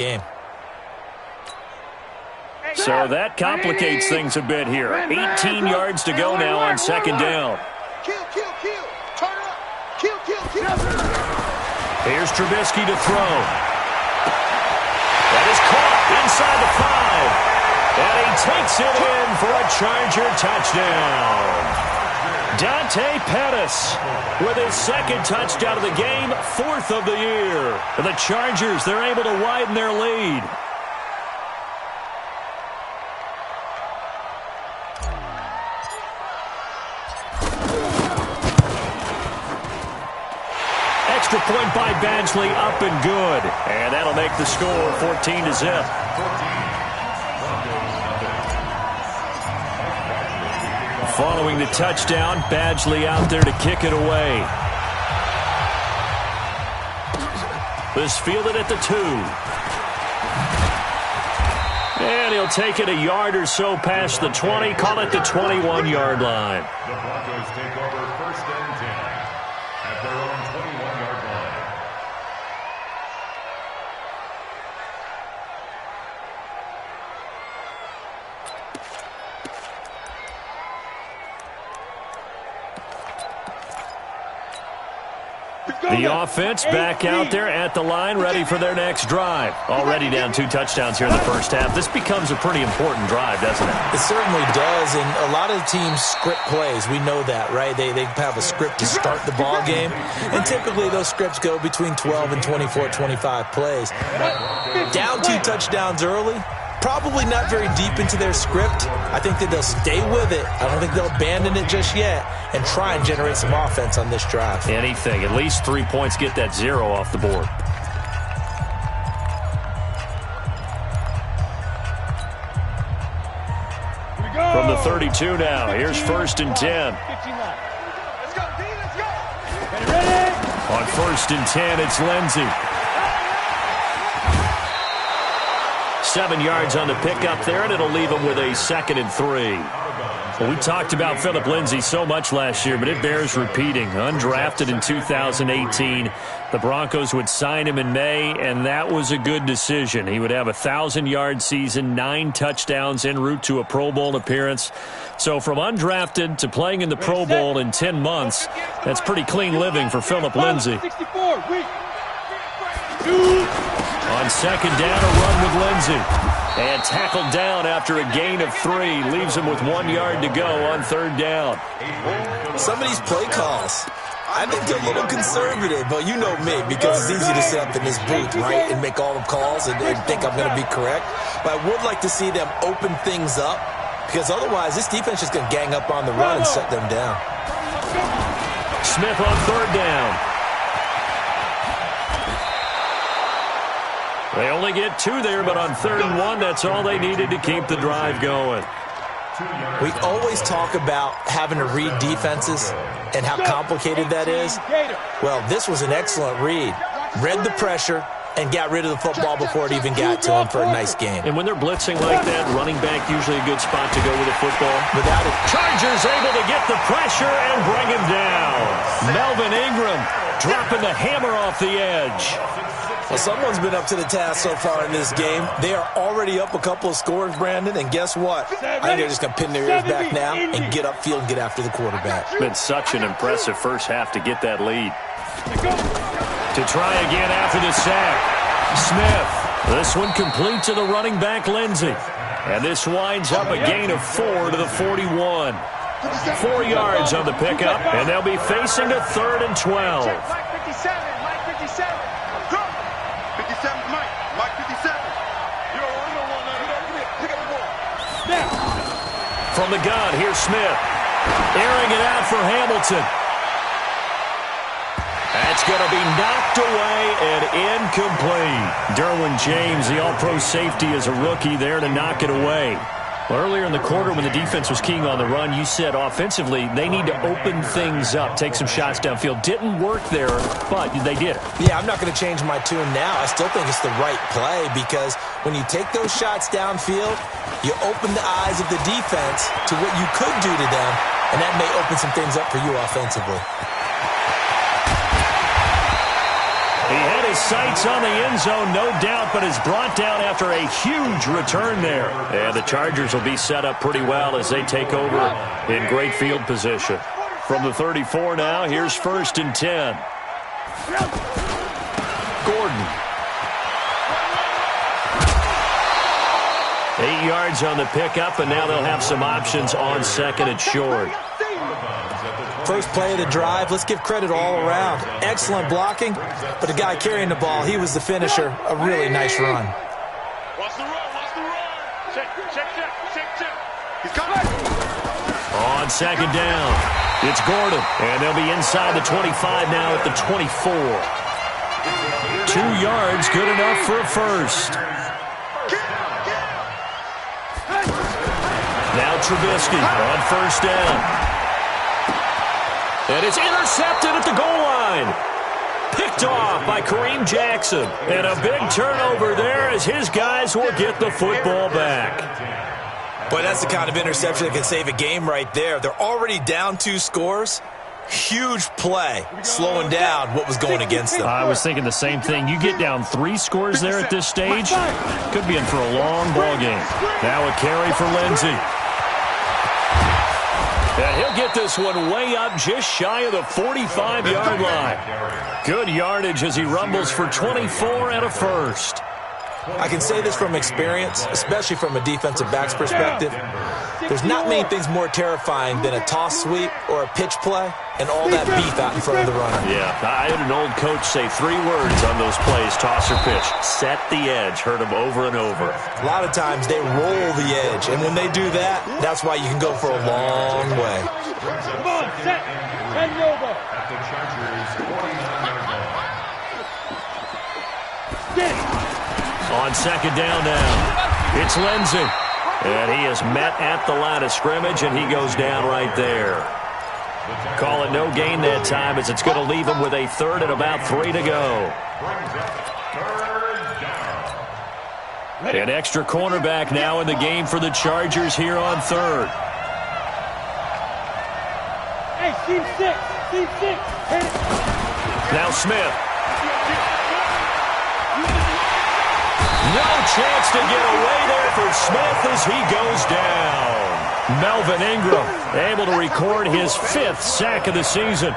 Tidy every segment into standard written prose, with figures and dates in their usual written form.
game. So that complicates things a bit here. 18 yards to go now on second down. Turn it up. Here's Trubisky to throw. That is caught inside the 5. And he takes it in for a Charger touchdown. Dante Pettis with his second touchdown of the game, 4th of the year. And the Chargers, they're able to widen their lead. Extra point by Badgley, up and good. And that'll make the score 14-0. Following the touchdown, Badgley out there to kick it away. This fielded at the 2. And he'll take it a yard or so past the 20, call it the 21-yard line. The Broncos take over 1st and 10 at their own 21-yard line. The offense back out there at the line, ready for their next drive. Already down 2 touchdowns here in the first half. This becomes a pretty important drive, doesn't it? It certainly does, and a lot of teams script plays. We know that, right? They have a script to start the ball game, and typically those scripts go between 12 and 24, 25 plays. Down 2 touchdowns early, probably not very deep into their script. I think that they'll stay with it. I don't think they'll abandon it just yet and try and generate some offense on this drive. Anything. At least 3 points, get that 0 off the board. From the 32 now, here's 1st and 10. On 1st and 10, it's Lindsey. 7 yards on the pickup there, and it'll leave him with a 2nd and 3. Well, we talked about Phillip Lindsay so much last year, but it bears repeating. Undrafted in 2018, the Broncos would sign him in May, and that was a good decision. He would have a 1,000-yard season, 9 touchdowns en route to a Pro Bowl appearance. So from undrafted to playing in the Pro Bowl in 10 months, that's pretty clean living for Phillip Lindsay. On second down, a run with Lindsay. And tackled down after a gain of 3. Leaves him with 1 yard to go on 3rd down. Some of these play calls, I think they're a little conservative, but you know me, because it's easy to sit up in this booth, right, and make all the calls and think I'm going to be correct. But I would like to see them open things up, because otherwise this defense is going to gang up on the run and shut them down. Smith on 3rd down. They only get 2 there, but on 3rd and 1, that's all they needed to keep the drive going. We always talk about having to read defenses and how complicated that is. Well, this was an excellent read. Read the pressure and got rid of the football before it even got to him for a nice game. And when they're blitzing like that, running back usually a good spot to go with the football. Without it. Chargers able to get the pressure and bring him down. Melvin Ingram dropping the hammer off the edge. Well, someone's been up to the task so far in this game. They are already up a couple of scores, Brandon, and guess what? I think they're just going to pin their ears back now and get upfield and get after the quarterback. It's been such an impressive first half to get that lead. To try again after the sack. Smith. This one complete to the running back, Lindsey. And this winds up a gain of 4 to the 41. 4 yards on the pickup, and they'll be facing a 3rd and 12. From the gun, here's Smith. Airing it out for Hamilton. That's going to be knocked away and incomplete. Derwin James, the all-pro safety, is a rookie there to knock it away. Well, earlier in the quarter when the defense was keying on the run, you said offensively they need to open things up, take some shots downfield. Didn't work there, but they did it. Yeah, I'm not going to change my tune now. I still think it's the right play because when you take those shots downfield, you open the eyes of the defense to what you could do to them, and that may open some things up for you offensively. He had his sights on the end zone, no doubt, but is brought down after a huge return there. And the Chargers will be set up pretty well as they take over in great field position. From the 34 now, here's 1st and 10. Gordon. 8 yards on the pickup, and now they'll have some options on 2nd and short. First play of the drive, let's give credit all around. Excellent blocking, but the guy carrying the ball, he was the finisher. A really nice run. Watch the run, watch the run. Check. He's coming. On 2nd down, it's Gordon, and they'll be inside the 25 now at the 24. 2 yards, good enough for a first. Now Trubisky on 1st down. And it's intercepted at the goal line. Picked off by Kareem Jackson. And a big turnover there as his guys will get the football back. Boy, that's the kind of interception that can save a game right there. They're already down 2 scores. Huge play, slowing down what was going against them. I was thinking the same thing. You get down 3 scores there at this stage, could be in for a long ball game. Now a carry for Lindsey. And he'll get this one way up just shy of the 45-yard line. Good yardage as he rumbles for 24 and a first. I can say this from experience, especially from a defensive back's perspective. There's not many things more terrifying than a toss sweep or a pitch play and all that beef out in front of the runner. Yeah, I had an old coach say 3 words on those plays, toss or pitch. Set the edge. Heard them over and over. A lot of times they roll the edge, and when they do that, that's why you can go for a long way. Come on, set. Bend over. At the Chargers' 49-yard line. On 2nd down now, it's Lindsey. And he is met at the line of scrimmage, and he goes down right there. Call it no gain that time as it's going to leave him with a 3rd and about 3 to go. An extra cornerback now in the game for the Chargers here on 3rd. Hey, team 6. Hit it. Now Smith. No chance to get away there for Smith as he goes down. Melvin Ingram able to record his 5th sack of the season.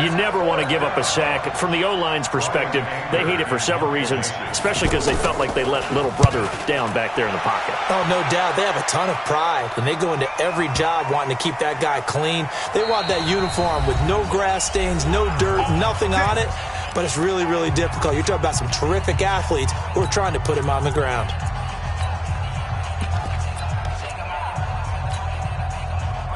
You never want to give up a sack. From the O-line's perspective, they hate it for several reasons, especially because they felt like they let little brother down back there in the pocket. Oh, no doubt. They have a ton of pride, and they go into every job wanting to keep that guy clean. They want that uniform with no grass stains, no dirt, nothing on it. But it's really, really difficult. You're talking about some terrific athletes who are trying to put him on the ground.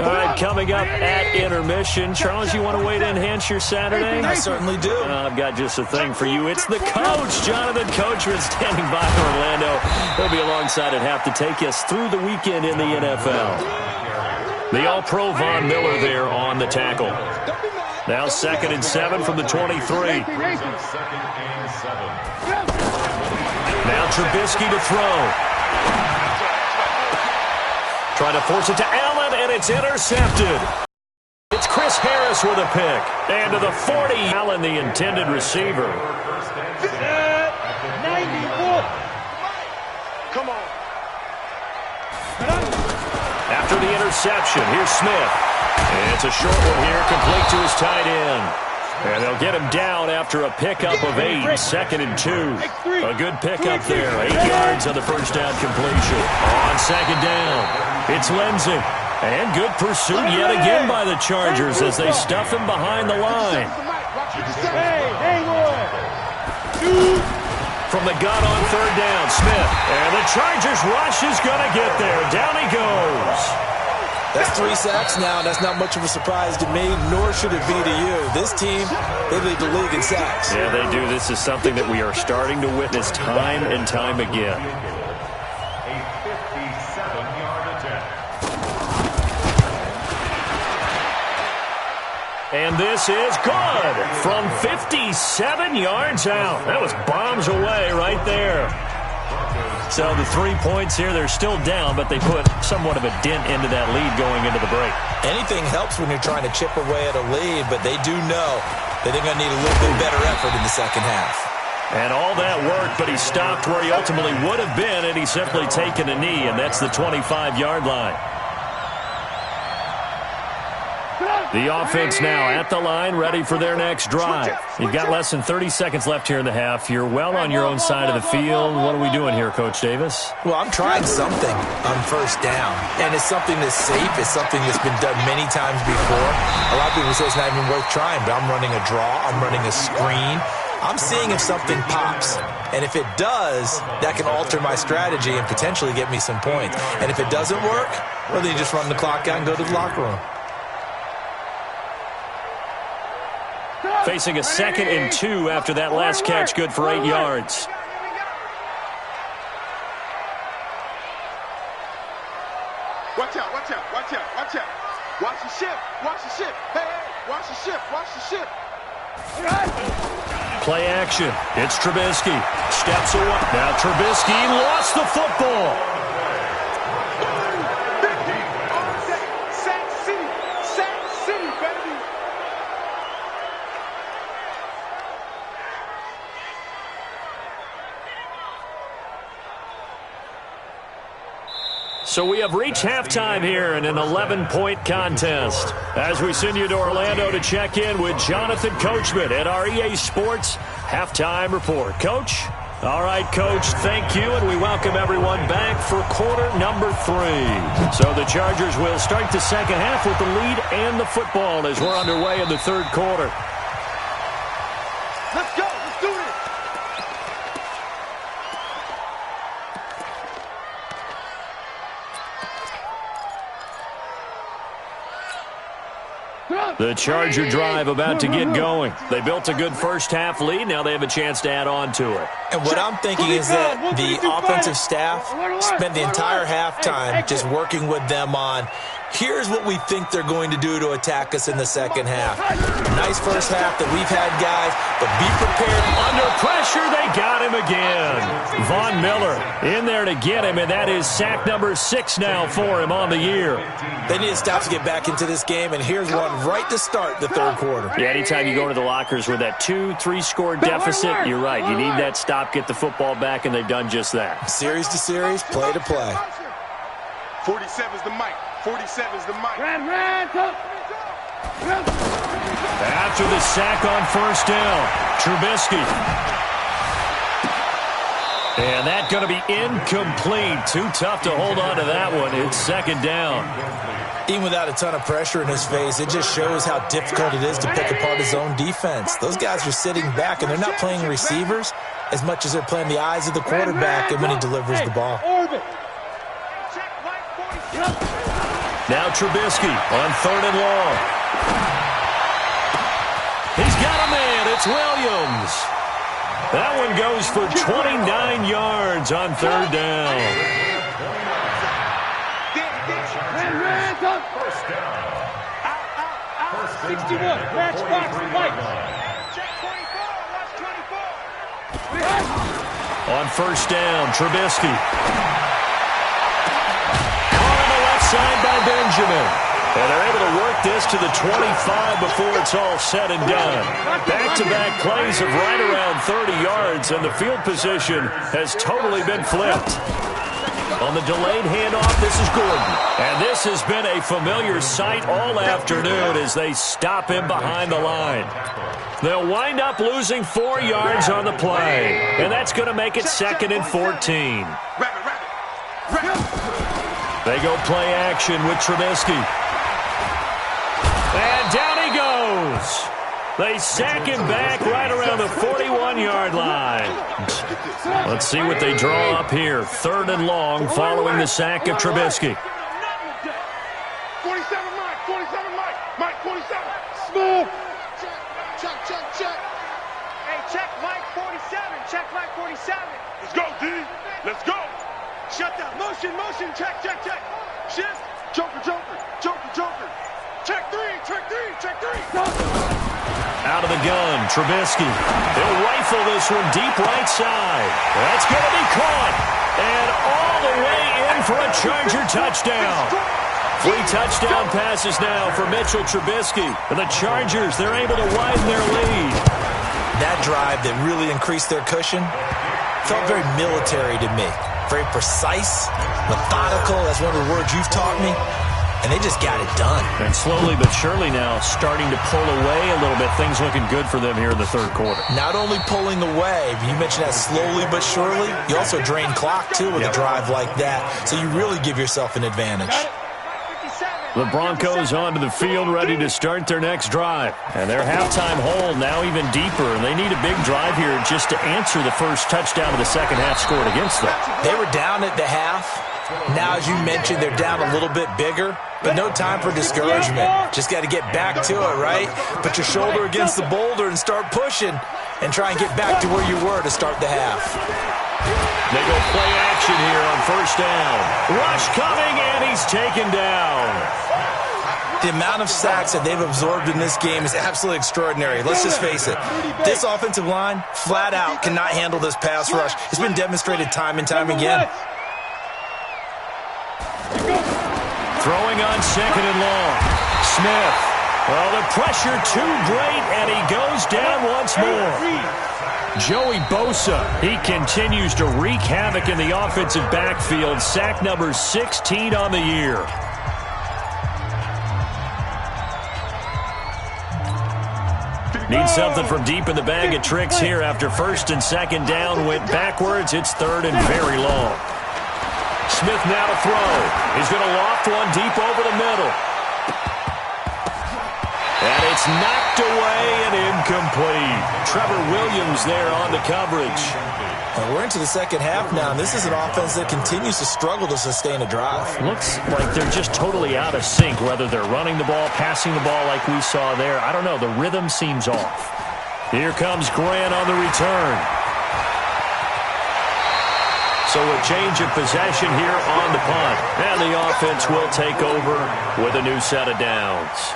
All right, coming up at intermission. Charles, you want to wait to enhance your Saturday? I certainly do. I've got just a thing for you. It's the coach, Jonathan Coachman, standing by in Orlando. He'll be alongside at half to take us through the weekend in the NFL. The All-Pro Von Miller there on the tackle. Now 2nd and 7 from the 23. Now Trubisky to throw. Trying to force it to Allen, and it's intercepted. It's Chris Harris with a pick. And to the 40, Allen, the intended receiver. 91. Come on. After the interception, here's Smith. And it's a short one here, complete to his tight end. And they'll get him down after a pickup of 8, 2nd and 2. A good pickup there, 8 yards on the first down completion. On 2nd down, it's Lindsey. And good pursuit yet again by the Chargers as they stuff him behind the line. From the gun on 3rd down, Smith. And the Chargers rush is going to get there. Down he goes. That's 3 sacks now. That's not much of a surprise to me, nor should it be to you. This team, they lead the league in sacks. Yeah, they do. This is something that we are starting to witness time and time again. A 57-yard attempt. And this is good from 57 yards out. That was bombs away right there. So the 3 points here, they're still down, but they put somewhat of a dent into that lead going into the break. Anything helps when you're trying to chip away at a lead, but they do know that they're going to need a little bit better effort in the second half. And all that work, but he stopped where he ultimately would have been, and he's simply taken a knee, and that's the 25-yard line. The offense now at the line, ready for their next drive. You've got less than 30 seconds left here in the half. You're well on your own side of the field. What are we doing here, Coach Davis? Well, I'm trying something on first down, and it's something that's safe. It's something that's been done many times before. A lot of people say it's not even worth trying, but I'm running a draw. I'm running a screen. I'm seeing if something pops, and if it does, that can alter my strategy and potentially get me some points. And if it doesn't work, well, then you just run the clock out and go to the locker room. Facing a 2nd and 2 after that last catch, good for 8 yards. Watch out, watch out, watch out, watch out. Watch the ship, watch the ship. Hey, hey, watch the ship, watch the ship. Play action. It's Trubisky. Steps away. Now Trubisky lost the football. Sack City, baby. So we have reached halftime here in an 11-point contest. As we send you to Orlando to check in with Jonathan Coachman at our EA Sports Halftime Report. Coach? All right, Coach, thank you, and we welcome everyone back for quarter number 3. So the Chargers will start the second half with the lead and the football as we're underway in the third quarter. Let's go, let's do this. The Charger drive about to get going. They built a good first-half lead. Now they have a chance to add on to it. And what I'm thinking is that the offensive staff spent the entire halftime just working with them on, here's what we think they're going to do to attack us in the second half. Nice first half that we've had, guys, but be prepared. Under pressure, they got him again. Von Miller in there to get him, and that is sack number 6 now for him on the year. They need to stop to get back into this game, and here's one right to start the third quarter. Yeah, anytime you go to the lockers with that 2-3 score deficit, you're right. You need that stop, get the football back, and they've done just that. Series to series, play to play. 47's the mic. 47's the mic. After the sack on first down, Trubisky. And that's going to be incomplete. Too tough to hold on to that one. It's second down. Even without a ton of pressure in his face, it just shows how difficult it is to pick apart his own defense. Those guys are sitting back, and they're not playing receivers as much as they're playing the eyes of the quarterback and when he delivers the ball. Now Trubisky on 3rd and long. He's got a man. It's Williams. That one goes for 29 yards on 3rd down. First down. Out. 61. Match box. Check 24. Watch 24. On first down, Trubisky. Caught on the left side by Benjamin. And they're able to work this to the 25 before it's all said and done. Back-to-back plays of right around 30 yards, and the field position has totally been flipped. On the delayed handoff, this is Gordon. And this has been a familiar sight all afternoon as they stop him behind the line. They'll wind up losing 4 yards on the play, and that's going to make it 2nd and 14. They go play action with Trubisky. And down he goes. They sack him back right around the 41-yard line. Let's see what they draw up here. 3rd and long following the sack of Trubisky. 47 Mike, 47 Mike. Mike 47. Smooth. Check. Hey, check Mike 47. Check Mike 47. Let's go, D. Let's go. Shut down. Motion. Check. Shift. Joker. Check 3. Out of the gun, Trubisky. He'll rifle this one deep right side. That's going to be caught. And all the way in for a Charger touchdown. 3 touchdown passes now for Mitchell Trubisky. And the Chargers, they're able to widen their lead. that drive that really increased their cushion felt very military to me. Very precise, methodical. That's one of the words you've taught me. And they just got it done. And slowly but surely now starting to pull away a little bit. Things looking good for them here in the third quarter. Not only pulling away, but you mentioned that slowly but surely. You also drain clock, too, with a drive like that. So you really give yourself an advantage. The Broncos onto the field ready to start their next drive. And their halftime hole now even deeper. And they need a big drive here just to answer the first touchdown of the second half scored against them. They were down at the half. Now, as you mentioned, they're down a little bit bigger. But no time for discouragement. Just got to get back to it, right? Put your shoulder against the boulder and start pushing. And try and get back to where you were to start the half. They go play action here on first down. Rush coming, and he's taken down. The amount of sacks that they've absorbed in this game is absolutely extraordinary. Let's just face it. This offensive line, flat out, cannot handle this pass rush. It's been demonstrated time and time again. Throwing on second and long. Smith. Well, the pressure too great, and he goes down once more. Joey Bosa, he continues to wreak havoc in the offensive backfield. Sack number 16 on the year. Need something from deep in the bag of tricks here after first and second down went backwards. It's third and very long. Smith now to throw. He's going to loft one deep over the middle. And it's knocked away and incomplete. Trevor Williams there on the coverage. And we're into the second half now, and this is an offense that continues to struggle to sustain a drive. Looks like they're just totally out of sync, whether they're running the ball, passing the ball like we saw there. I don't know. The rhythm seems off. Here comes Grant on the return. So a change of possession here on the punt. And the offense will take over with a new set of downs.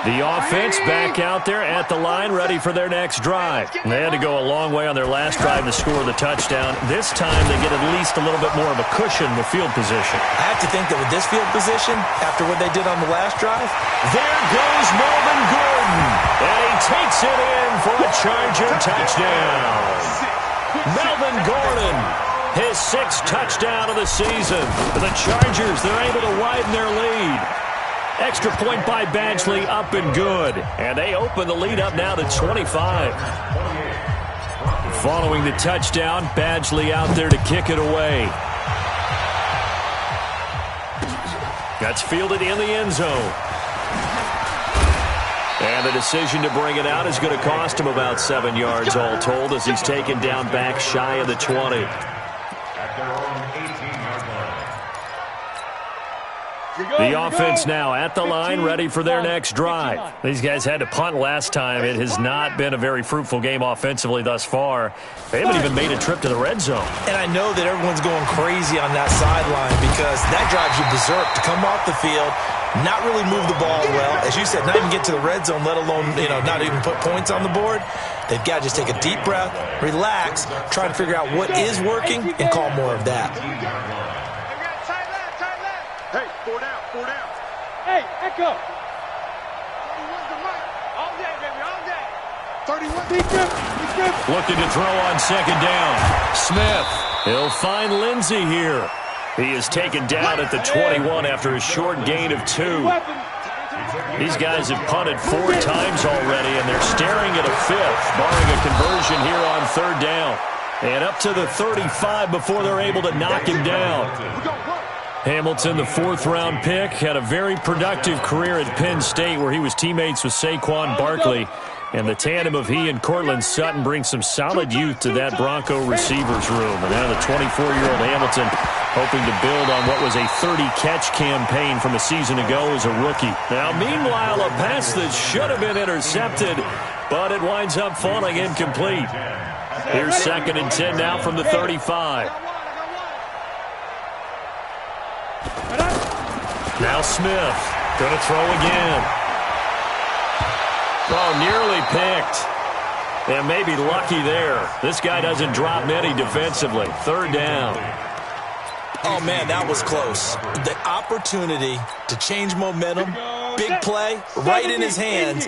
The offense back out there at the line, ready for their next drive. They had to go a long way on their last drive to score the touchdown. This time they get at least a little bit more of a cushion with field position. I have to think that with this field position, after what they did on the last drive, there goes Melvin Gordon. And he takes it in for a Charger touchdown. Melvin Gordon, his 6th touchdown of the season. The Chargers, they're able to widen their lead. Extra point by Badgley, up and good. And they open the lead up now to 25. Following the touchdown, Badgley out there to kick it away. That's fielded in the end zone. And the decision to bring it out is going to cost him about 7 yards all told as he's taken down back shy of the 20. The offense now at the line, ready for their next drive. These guys had to punt last time. It has not been a very fruitful game offensively thus far. They haven't even made a trip to the red zone. And I know that everyone's going crazy on that sideline because that drives you berserk to come off the field, not really move the ball well. As you said, not even get to the red zone, let alone, not even put points on the board. They've got to just take a deep breath, relax, try to figure out what is working, and call more of that. Hey, 4 down, 4 down. Hey, Echo. 31's the mic. All day, baby, all day. 31. Looking to throw on second down. Smith. He'll find Lindsey here. He is taken down at the 21 after a short gain of 2. These guys have punted 4 times already, and they're staring at a 5th, barring a conversion here on third down. And up to the 35 before they're able to knock him down. Hamilton, the 4th-round pick, had a very productive career at Penn State where he was teammates with Saquon Barkley. And the tandem of he and Cortland Sutton brings some solid youth to that Bronco receivers room. And now the 24-year-old Hamilton hoping to build on what was a 30-catch campaign from a season ago as a rookie. Now, meanwhile, a pass that should have been intercepted, but it winds up falling incomplete. Here's 2nd and 10 now from the 35. Now Smith, going to throw again. Oh, nearly picked. And maybe lucky there. This guy doesn't drop many defensively. 3rd down. Oh, man, that was close. The opportunity to change momentum, big play, right in his hands,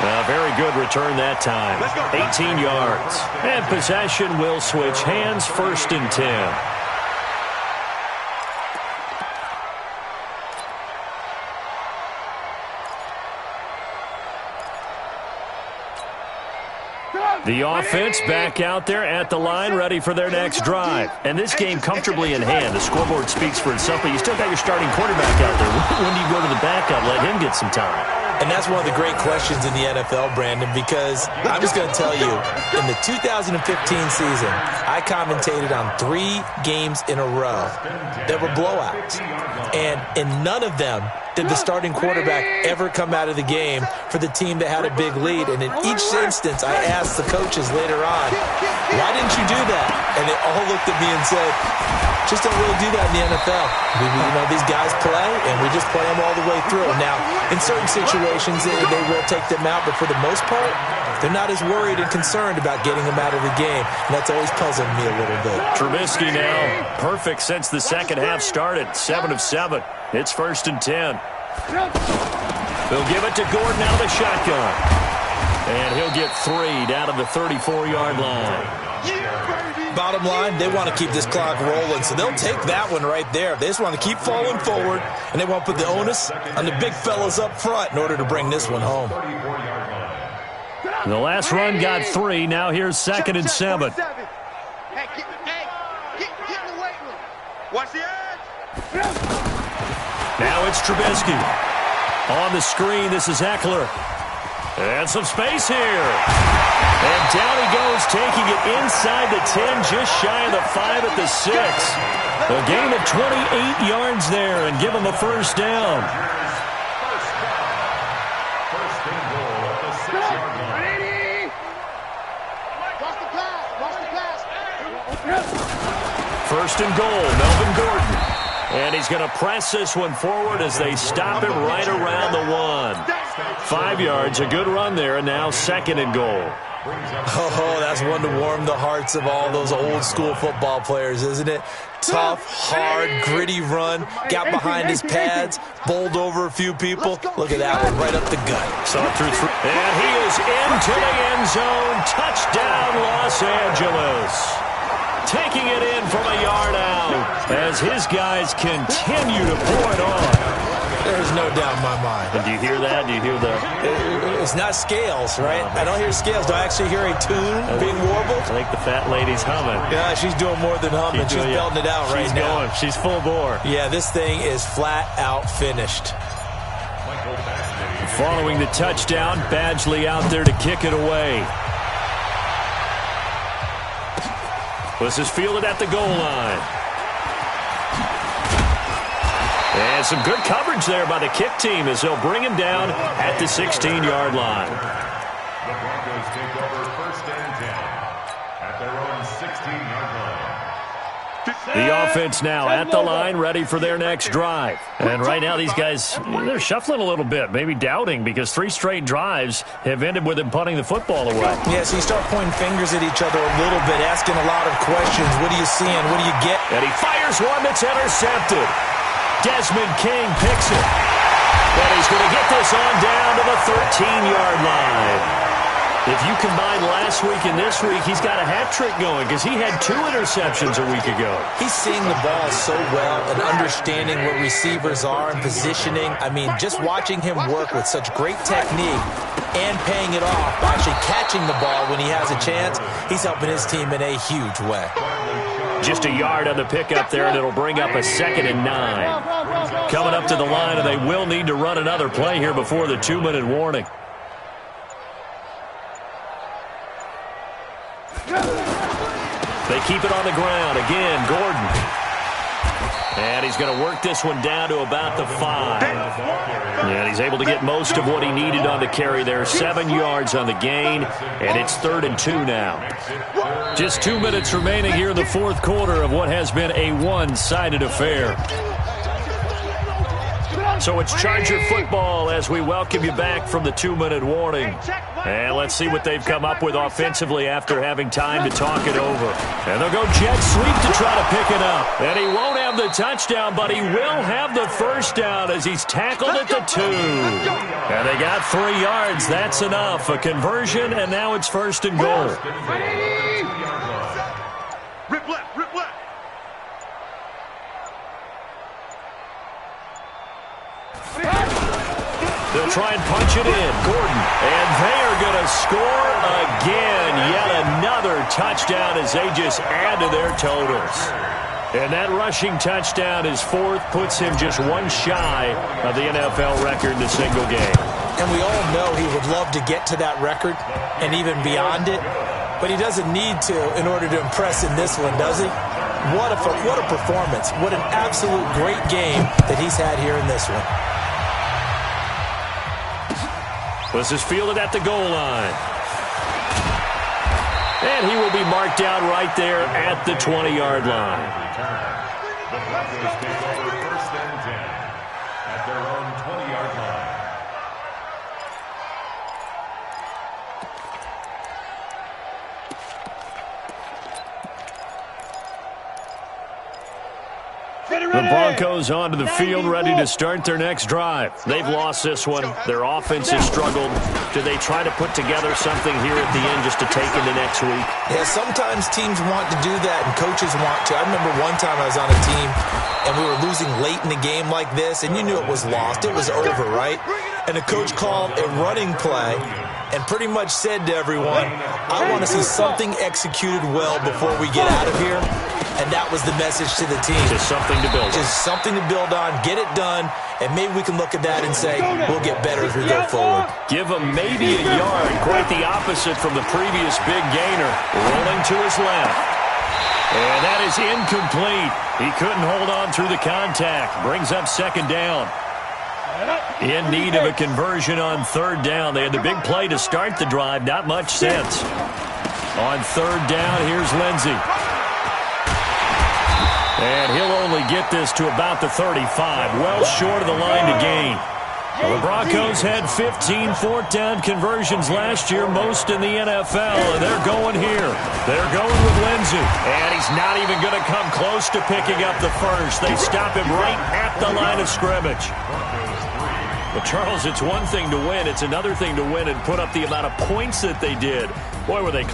A very good return that time. 18 yards. And possession will switch hands, 1st and 10. The offense back out there at the line, ready for their next drive. And this game comfortably in hand. The scoreboard speaks for itself, but you still got your starting quarterback out there. When do you go to the backup, let him get some time? And that's one of the great questions in the NFL, Brandon, because I'm just going to tell you, in the 2015 season, I commentated on 3 games in a row that were blowouts. And in none of them did the starting quarterback ever come out of the game for the team that had a big lead. And in each instance, I asked the coaches later on, why didn't you do that? And they all looked at me and said, just don't really do that in the NFL. These guys play, and we just play them all the way through. Now, in certain situations, they will take them out, but for the most part, they're not as worried and concerned about getting them out of the game, and that's always puzzling me a little bit. Trubisky now perfect since the second half started, 7 of 7. It's 1st and 10. They'll give it to Gordon out of the shotgun. And he'll get 3 down to the 34-yard line. Bottom line, they want to keep this clock rolling, so they'll take that one right there. They just want to keep falling forward, and they want to put the onus on the big fellas up front in order to bring this one home. The last run got 3. Now here's 2nd and 7. Hey, get in the weight room. Watch the edge. Now it's Trubisky. On the screen, this is Eckler. And some space here. And down he goes, taking it inside the 10, just shy of the 5 at the 6. A gain of 28 yards there, and give him a 1st down. First and goal at the 6-yard line. Watch the pass. 1st and goal, Melvin Gordon. And he's going to press this one forward as they stop him right around the 1. 5 yards, a good run there, and now 2nd and goal. Oh, that's one to warm the hearts of all those old-school football players, isn't it? Tough, hard, gritty run, got behind his pads, bowled over a few people. Look at that one, right up the gut. Saw it through 3. And he is into the end zone. Touchdown, Los Angeles. Taking it in from a yard out as his guys continue to pour it on. There's no doubt in my mind. And do you hear that? Do you hear the... It's not scales, right? I don't hear scales. Do I actually hear a tune being warbled? I think the fat lady's humming. Yeah, she's doing more than humming. She's belting it out right now. She's full bore. Yeah, this thing is flat out finished. Following the touchdown, Badgley out there to kick it away. This is fielded at the goal line. And some good coverage there by the kick team as they'll bring him down at the 16-yard line. The Broncos take over 1st and 10 at their own 16-yard line. The offense now at the line, ready for their next drive. And right now these guys, they're shuffling a little bit, maybe doubting, because 3 straight drives have ended with them punting the football away. Yeah, so you start pointing fingers at each other a little bit, asking a lot of questions. What are you seeing? What do you get? And he fires one that's intercepted. Desmond King picks it. And he's going to get this on down to the 13-yard line. If you combine last week and this week, he's got a hat trick going because he had 2 interceptions a week ago. He's seeing the ball so well and understanding where receivers are and positioning. I mean, just watching him work with such great technique and paying it off by actually catching the ball when he has a chance, he's helping his team in a huge way. Just a yard on the pickup there, and it'll bring up a 2nd and 9. Coming up to the line, and they will need to run another play here before the 2-minute warning. They keep it on the ground. Again, Gordon. And he's going to work this one down to about the 5. And he's able to get most of what he needed on the carry there. 7 yards on the gain, and it's 3rd and 2 now. Just 2 minutes remaining here in the 4th quarter of what has been a one-sided affair. So it's Charger football as we welcome you back from the 2-minute warning. And let's see what they've come up with offensively after having time to talk it over. And they'll go jet sweep to try to pick it up. And he won't have the touchdown, but he will have the first down as he's tackled at the 2. And they got 3 yards. That's enough. A conversion, and now it's 1st and goal. Rip left, rip left. They'll try and punch it in. Gordon. And they are going to score again. Yet another touchdown as they just add to their totals. And that rushing touchdown, his 4th, puts him just 1 shy of the NFL record in a single game. And we all know he would love to get to that record and even beyond it. But he doesn't need to in order to impress in this one, does he? What a performance. What an absolute great game that he's had here in this one. This is fielded at the goal line. And he will be marked down right there at the 20-yard line. The Broncos take over 1st and 10 at their own 20-yard line. The Broncos onto the field, ready to start their next drive. They've lost this one. Their offense has struggled. Do they try to put together something here at the end just to take into next week? Yeah, sometimes teams want to do that and coaches want to. I remember one time I was on a team and we were losing late in the game like this, and you knew it was lost. It was over, right? And the coach called a running play and pretty much said to everyone, I want to see something executed well before we get out of here. And that was the message to the team. Just something to build on. Just something to build on, get it done, and maybe we can look at that and say, we'll get better as we go forward. Give him maybe a yard. Quite the opposite from the previous big gainer. Rolling to his left. And that is incomplete. He couldn't hold on through the contact. Brings up 2nd down. In need of a conversion on 3rd down. They had the big play to start the drive. Not much sense. On 3rd down, here's Lindsey. And he'll only get this to about the 35, well short of the line to gain. The Broncos had 15 4th down conversions last year, most in the NFL, and they're going here. They're going with Lindsey, and he's not even going to come close to picking up the first. They stop him right at the line of scrimmage. But, Charles, it's one thing to win. It's another thing to win and put up the amount of points that they did. Boy, were they